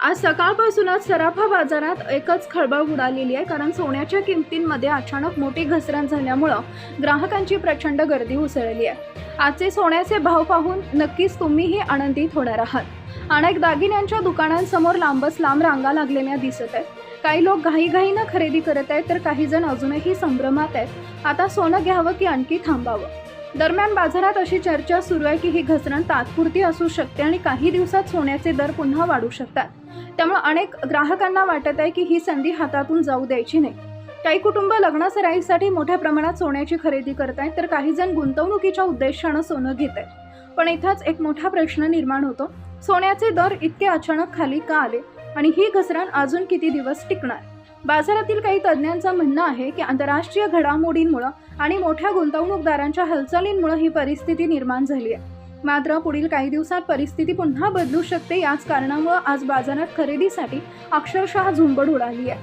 आज सकाळपासूनच सराफा बाजारात एकच खळबळ उडालेली आहे, कारण सोन्याच्या किमतींमध्ये अचानक मोठी घसरण झाल्यामुळे ग्राहकांची प्रचंड गर्दी उसळली आहे। आजचे सोन्याचे भाव पाहून नक्कीच तुम्हीही आनंदित होणार आहात। अनेक दागिन्यांच्या दुकानांसमोर लांबच लांब रांगा लागलेल्या दिसत आहेत। काही लोक घाईघाईनं खरेदी करत आहेत, तर काही जण अजूनही संभ्रमात आहेत, आता सोनं घ्यावं की आणखी थांबावं। दरम्यान बाजारात अशी चर्चा सुरू आहे की ही घसरण तात्पुरती असू शकते आणि काही दिवसात सोन्याचे दर पुन्हा वाढू शकतात। त्यामुळे अनेक ग्राहकांना वाटत आहे की ही संधी हातातून जाऊ द्यायची नाही। काही कुटुंब लग्न सराईसाठी मोठ्या प्रमाणात सोन्याची खरेदी करत आहेत, तर काही जण गुंतवणुकीच्या उद्देशानं सोनं घेत आहेत। पण इथंच एक मोठा प्रश्न निर्माण होतो, सोन्याचे दर इतके अचानक खाली का आले आणि ही घसरण अजून किती दिवस टिकणार? बाजारातील काही तज्ज्ञांचं म्हणणं आहे की आंतरराष्ट्रीय घडामोडींमुळे आणि मोठ्या गुंतवणूकदारांच्या हालचालींमुळे ही परिस्थिती निर्माण झाली आहे। मात्र पुढील काही दिवसात परिस्थिती पुन्हा बदलू शकते। याच कारणामुळे आज बाजारात खरेदीसाठी अक्षरशः झुंबड उडाली आहे।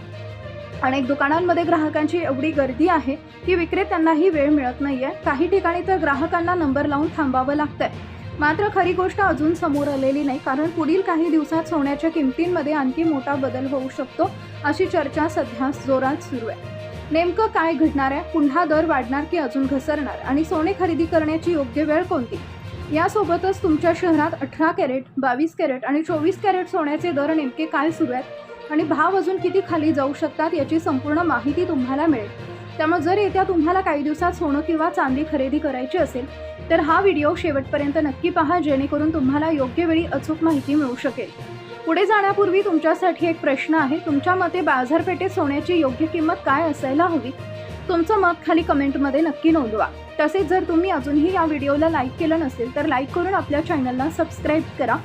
अनेक दुकानांमध्ये ग्राहकांची एवढी गर्दी आहे की विक्रेत्यांनाही वेळ मिळत नाहीये। काही ठिकाणी तर ग्राहकांना नंबर लावून थांबावं लागतंय। मात्र खरी गोष्ट अजून समोर आलेली नाही, कारण पुढील काही दिवसात सोन्याच्या किमतींमध्ये आणखी मोठा बदल होऊ शकतो, अशी चर्चा सध्या जोरात सुरू आहे। नेमकं काय घडणार आहे? पुन्हा दर वाढणार की अजून घसरणार? आणि सोने खरेदी करण्याची योग्य वेळ कोणती? यासोबतच तुमच्या शहरात 18 कॅरेट, 22 कॅरेट आणि 24 कॅरेट सोन्याचे दर नेमके काय सुरू आहेत आणि भाव अजून किती खाली जाऊ शकतात याची संपूर्ण माहिती तुम्हाला मिळेल। त्यामुळे जर येत्या तुम्हाला काही दिवसात सोनं किंवा चांदी खरेदी करायची असेल तर हा व्हिडिओ शेवटपर्यंत नक्की पहा, जेणेकरून तुम्हाला योग्य वेळी अचूक माहिती मिळू शकेल। पुढे जाण्यापूर्वी तुमच्यासाठी एक प्रश्न आहे, तुमच्या मते बाजारपेठेत सोन्याची योग्य किंमत काय असायला हवी? तुमचं मत खाली कमेंटमध्ये नक्की नोंदवा। तसेच जर तुम्ही अजूनही या व्हिडिओला लाईक केलं नसेल तर लाईक करून आपल्या चॅनलला सबस्क्राईब करा,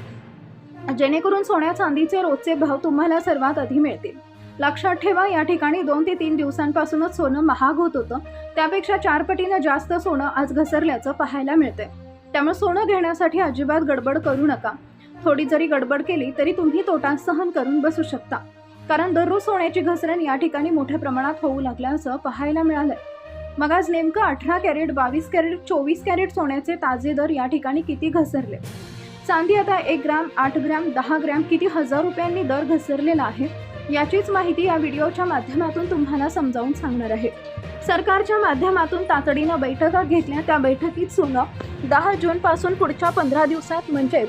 जेणेकरून सोन्या चांदीचे रोजचे भाव तुम्हाला सर्वात आधी मिळतील। लक्षात ठेवा, या ठिकाणी 2 ते 3 दिवसांपासूनच सोनं महाग होत होतं, त्यापेक्षा 4 पटीनं जास्त सोनं आज घसरल्याचं पाहायला मिळतंय। त्यामुळे सोनं घेण्यासाठी अजिबात गडबड करू नका। थोडी जरी गडबड केली तरी तुम्ही तोटा सहन करून बसू शकता, कारण दररोज सोन्याची घसरण या ठिकाणी मोठ्या प्रमाणात होऊ लागल्याचं पाहायला मिळालंय। मग आज नेमकं 18 कॅरेट, 22 कॅरेट, 24 कॅरेट सोन्याचे ताजे दर या ठिकाणी किती घसरले? चांदी आता 1 ग्रॅम, 8 ग्रॅम, 10 ग्रॅम किती हजार रुपयांनी दर घसरलेला आहे, याचीच माहिती या व्हिडिओच्या माध्यमातून तुम्हाला समजावून सांगणार आहे। सरकारच्या माध्यमातून तातडीनं बैठका घेतल्या, त्या बैठकीत सोनं 10 जून पासून पुढच्या 15 दिवसात म्हणजेच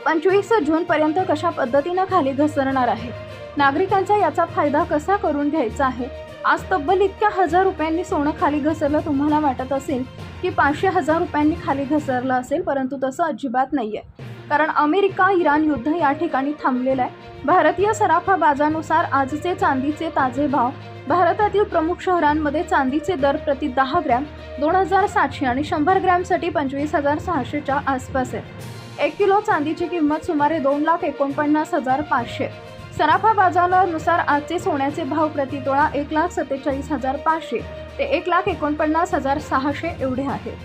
25 जून पर्यंत कशा पद्धतीनं खाली घसरणार आहे, नागरिकांचा याचा फायदा कसा करून घ्यायचा आहे। आज तब्बल इतक्या हजार रुपयांनी सोनं खाली घसरलं, तुम्हाला वाटत असेल की 500,000 रुपयांनी खाली घसरलं असेल, परंतु तसं अजिबात नाहीये, कारण अमेरिका इराण युद्ध या ठिकाणी थांबलेलं आहे। भारतीय सराफा बाजारानुसार आजचे चांदीचे ताजे भाव भारतातील प्रमुख शहरांमध्ये चांदीचे दर प्रति 10 ग्रॅम 2,700 आणि 100 ग्रॅमसाठी 25,600च्या आसपास आहे। 1 किलो चांदीची किंमत सुमारे 2,49,500। सराफा बाजारानुसार आजचे सोन्याचे भाव प्रति तोळा 1,47,500 ते 1,49,600 एवढे आहेत।